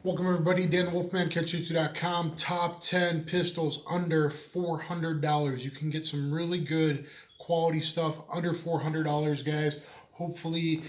Welcome everybody, DanTheWolfman, Catch-Jitsu.com. Top 10 pistols under $400. You can get some really good quality stuff under $400, guys. Hopefully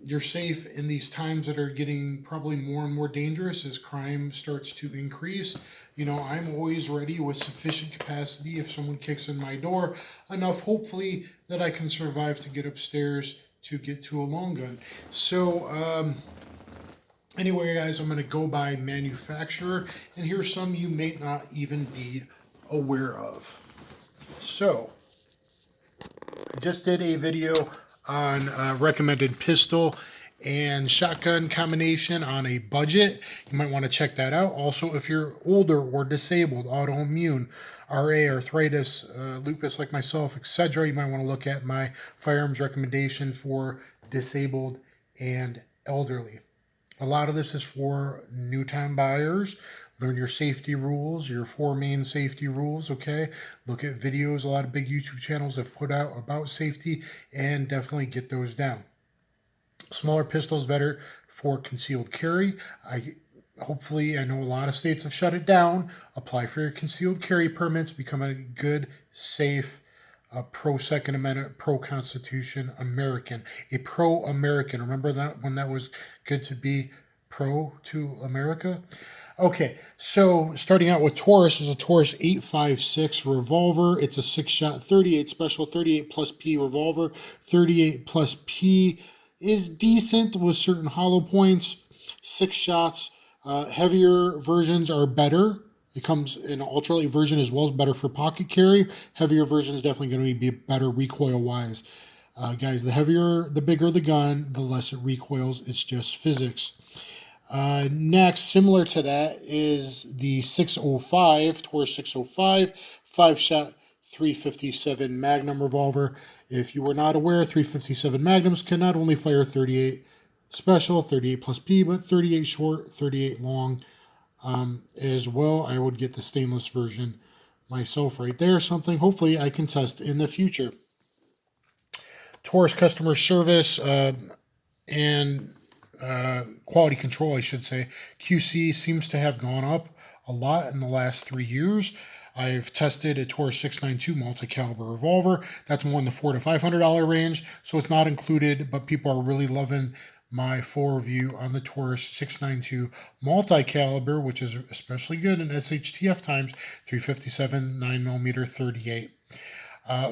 you're safe in these times that are getting probably more and more dangerous as crime starts to increase. You know, I'm always ready with sufficient capacity if someone kicks in my door, enough hopefully that I can survive to get upstairs to get to a long gun. So, anyway, guys, I'm going to go by manufacturer, and here's some you may not even be aware of. So, I just did a video on recommended pistol and shotgun combination on a budget. You might want to check that out. Also, if you're older or disabled, autoimmune, RA, arthritis, lupus like myself, etc., you might want to look at my firearms recommendation for disabled and elderly. A lot of this is for new time buyers. Learn your safety rules, your 4 main safety rules, okay? Look at videos. A lot of big YouTube channels have put out about safety, and definitely get those down. Smaller pistols better for concealed carry. Hopefully, I know a lot of states have shut it down. Apply for your concealed carry permits. Become a good, safe, pro-Second Amendment, pro-Constitution American. A pro-American. Remember that when that was good to be pro to America? Okay, so starting out with Taurus is a Taurus 856 revolver. It's a 6-shot 38 special 38 plus P revolver. 38 plus P is decent with certain hollow points. 6 shots. Heavier versions are better. It comes in an ultralight version as well as better for pocket carry. Heavier version is definitely going to be better recoil-wise. Guys, the bigger the gun, the less it recoils. It's just physics. Next, similar to that, is the 605, Taurus 605, 5-shot 357 Magnum revolver. If you were not aware, 357 Magnums can not only fire 38 special, 38 plus P, but 38 short, 38 long. As well. I would get the stainless version myself right there. Something hopefully I can test in the future. Taurus customer service and quality control, I should say. QC seems to have gone up a lot in the last 3 years. I've tested a Taurus 692 multi-caliber revolver. That's more in the $400 to $500 range, so it's not included, but people are really loving my full review on the Taurus 692 multi-caliber, which is especially good in SHTF times, 357, 9mm, 38.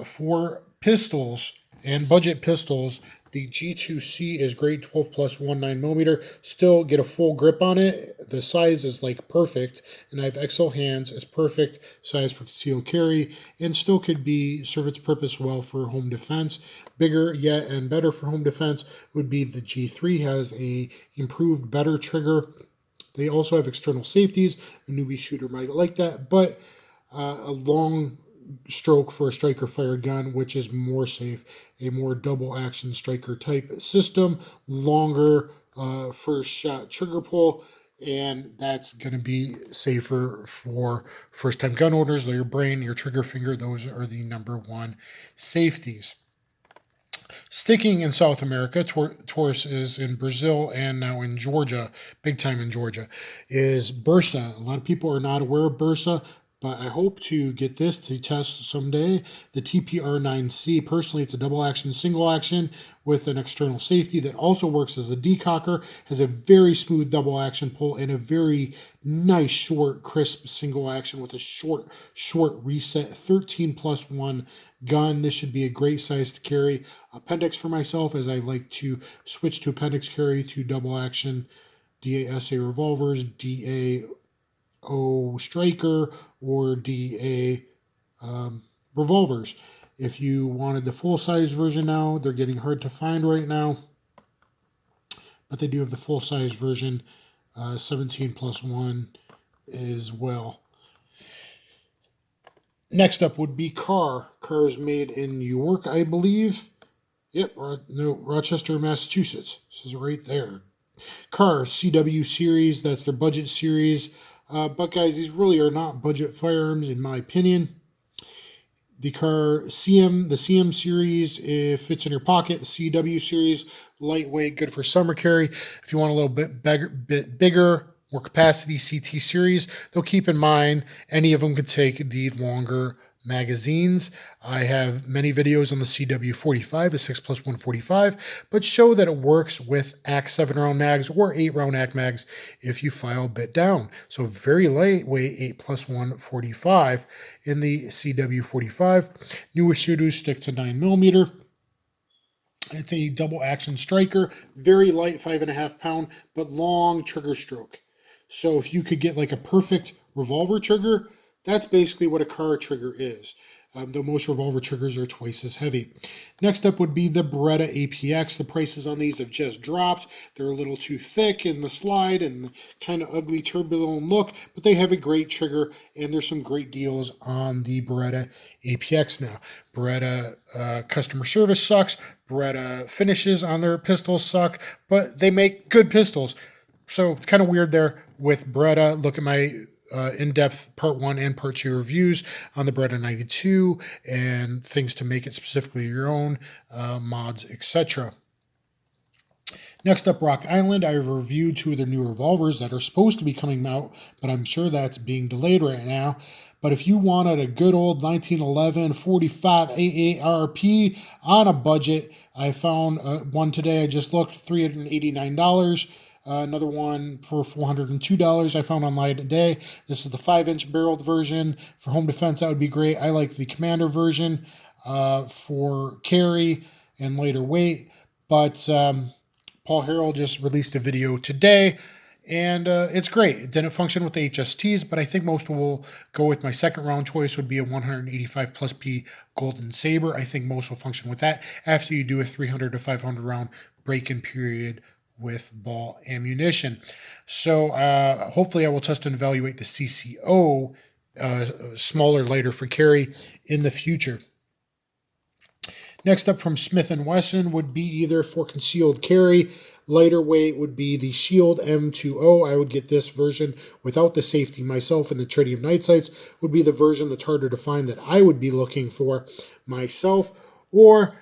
For pistols and budget pistols, the G2C is great, 12 plus 19mm. Still get a full grip on it. The size is like perfect, and I have XL hands. It's perfect size for concealed carry, and still could serve its purpose well for home defense. Bigger yet and better for home defense would be the G3. Has a improved, better trigger. They also have external safeties. A newbie shooter might like that, but a long stroke for a striker fired gun, which is more safe. A more double action striker type system, longer first shot trigger pull, and that's going to be safer for first time gun owners. Your brain, your trigger finger, those are the #1 safeties. Sticking in South America, Taurus is in Brazil and now in Georgia, big time in Georgia, is Bursa. A lot of people are not aware of Bursa, but I hope to get this to test someday. The TPR-9C, personally, it's a double action, single action with an external safety that also works as a decocker, has a very smooth double action pull and a very nice, short, crisp single action with a short reset, 13 plus 1 gun. This should be a great size to carry. Appendix for myself, as I like to switch to appendix carry to double action DASA revolvers, DAO striker, or DA revolvers. If you wanted the full-size version now, they're getting hard to find right now, but they do have the full-size version, 17 plus 1 as well. Next up would be Car. Car is made in New York, I believe. Yep, no, Rochester, Massachusetts. This is right there. Car, CW series, that's their budget series. But guys, these really are not budget firearms in my opinion. the CM series, it fits in your pocket. The CW series, lightweight, good for summer carry. If you want a little bit bigger, more capacity, CT series, though keep in mind, any of them could take the longer magazines. I have many videos on the CW45, a 6+145, but show that it works with ACK 7-round mags or 8-round ACK mags if you file a bit down. So very lightweight 8+145 in the CW45. Newer shooters stick to 9mm. It's a double action striker, very light, 5.5 pound, but long trigger stroke. So if you could get like a perfect revolver trigger, that's basically what a car trigger is. Though most revolver triggers are twice as heavy. Next up would be the Beretta APX. The prices on these have just dropped. They're a little too thick in the slide and kind of ugly turbulent look, but they have a great trigger, and there's some great deals on the Beretta APX now. Beretta customer service sucks. Beretta finishes on their pistols suck, but they make good pistols. So it's kind of weird there with Beretta. Look at my in-depth part 1 and part 2 reviews on the Beretta 92 and things to make it specifically your own, mods, etc. Next up, Rock Island. I have reviewed 2 of their new revolvers that are supposed to be coming out, but I'm sure that's being delayed right now. But if you wanted a good old 1911 45 AARP on a budget, I found one today. I just looked, $389. Another one for $402 I found online today. This is the 5-inch barreled version. For home defense, that would be great. I like the Commander version for carry and lighter weight. But Paul Harrell just released a video today, and it's great. It didn't function with the HSTs, but I think most will go with my second round choice would be a 185 plus P Golden Saber. I think most will function with that after you do a 300 to 500 round break-in period with ball ammunition. So hopefully I will test and evaluate the CCO, smaller, lighter for carry in the future. Next up from Smith & Wesson would be either for concealed carry. Lighter weight would be the Shield M20. I would get this version without the safety myself, and the tritium night sights would be the version that's harder to find that I would be looking for myself. Or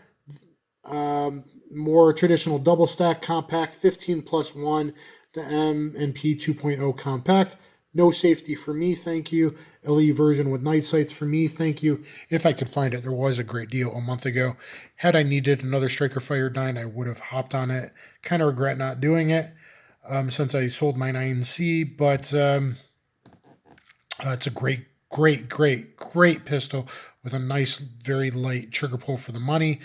more traditional double stack compact 15+1, the M&P 2.0 compact. No safety for me, thank you. LE version with night sights for me, thank you. If I could find it, there was a great deal a month ago. Had I needed another Striker Fire 9, I would have hopped on it. Kind of regret not doing it since I sold my 9C, but it's a great pistol with a nice, very light trigger pull for the money.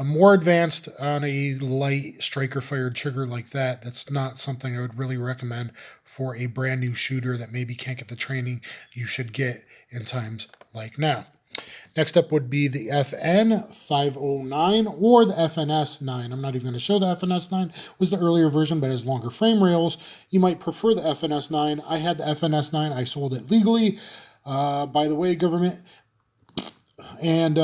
More advanced on a light striker-fired trigger like that. That's not something I would really recommend for a brand new shooter that maybe can't get the training you should get in times like now. Next up would be the FN 509 or the FNS 9. I'm not even going to show the FNS 9. It was the earlier version, but has longer frame rails. You might prefer the FNS 9. I had the FNS 9. I sold it legally, by the way, government. And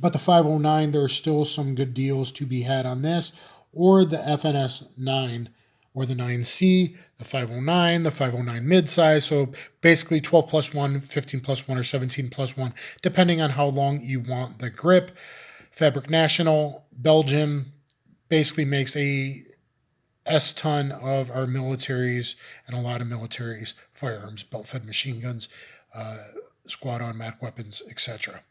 but the 509, there are still some good deals to be had on this, or the FNS 9 or the 9C, the 509, the 509 midsize. So basically 12+1, 15+1, or 17+1, depending on how long you want the grip. Fabric National, Belgium, basically makes a S-ton of our militaries and a lot of militaries, firearms, belt-fed machine guns, squad automatic weapons, etc.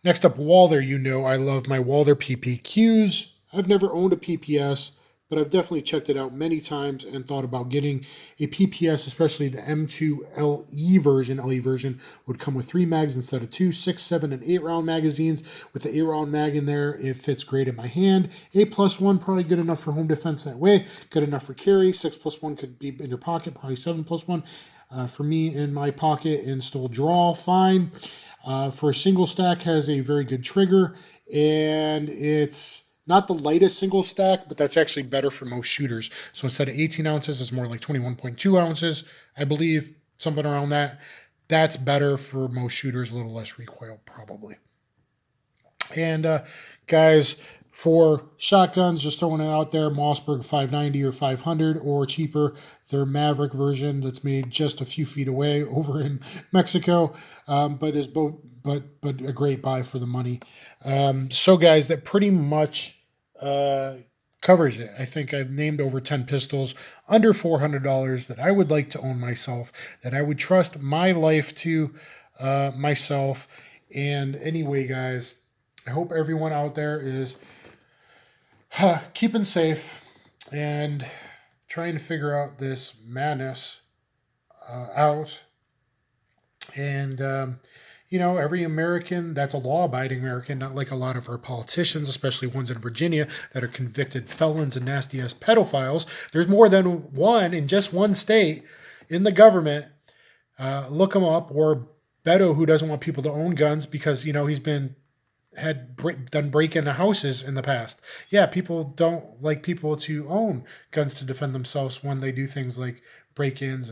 Next up, Walther. You know I love my Walther PPQs. I've never owned a PPS, but I've definitely checked it out many times and thought about getting a PPS, especially the M2 LE version. LE version would come with 3 mags instead of 2, 6, 7, and 8-round magazines. With the 8-round mag in there, it fits great in my hand. 8+1, probably good enough for home defense that way. Good enough for carry. 6+1 could be in your pocket. Probably 7+1 for me in my pocket and still draw fine. For a single stack, has a very good trigger, and it's not the lightest single stack, but that's actually better for most shooters. So instead of 18 ounces, it's more like 21.2 ounces, I believe, something around that. That's better for most shooters, a little less recoil probably. And guys, For shotguns, just throwing it out there, Mossberg 590 or 500, or cheaper, their Maverick version that's made just a few feet away over in Mexico, but is both but a great buy for the money. So guys, that pretty much covers it. I think I've named over 10 pistols under $400 that I would like to own myself, that I would trust my life to myself. And anyway, guys, I hope everyone out there is keeping safe and trying to figure out this madness out. And, you know, every American that's a law-abiding American, not like a lot of our politicians, especially ones in Virginia that are convicted felons and nasty-ass pedophiles. There's more than one in just one state in the government. Look him up. Or Beto, who doesn't want people to own guns because, you know, he's done break-into houses in the past. Yeah, people don't like people to own guns to defend themselves when they do things like break-ins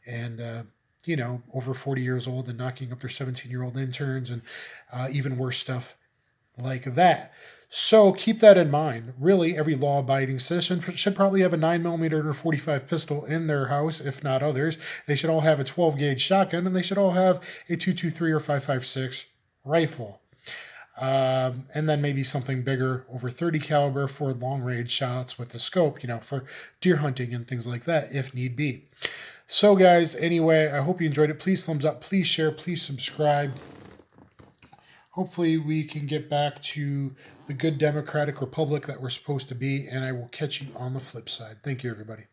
and you know, over 40 years old and knocking up their 17-year-old interns and even worse stuff like that. So keep that in mind. Really, every law-abiding citizen should probably have a 9mm or 45 pistol in their house, if not others. They should all have a 12-gauge shotgun, and they should all have a 223 or 5.56 rifle. And then maybe something bigger, over 30 caliber for long-range shots with a scope, you know, for deer hunting and things like that, if need be. So, guys, anyway, I hope you enjoyed it. Please thumbs up, please share, please subscribe. Hopefully we can get back to the good democratic republic that we're supposed to be, and I will catch you on the flip side. Thank you, everybody.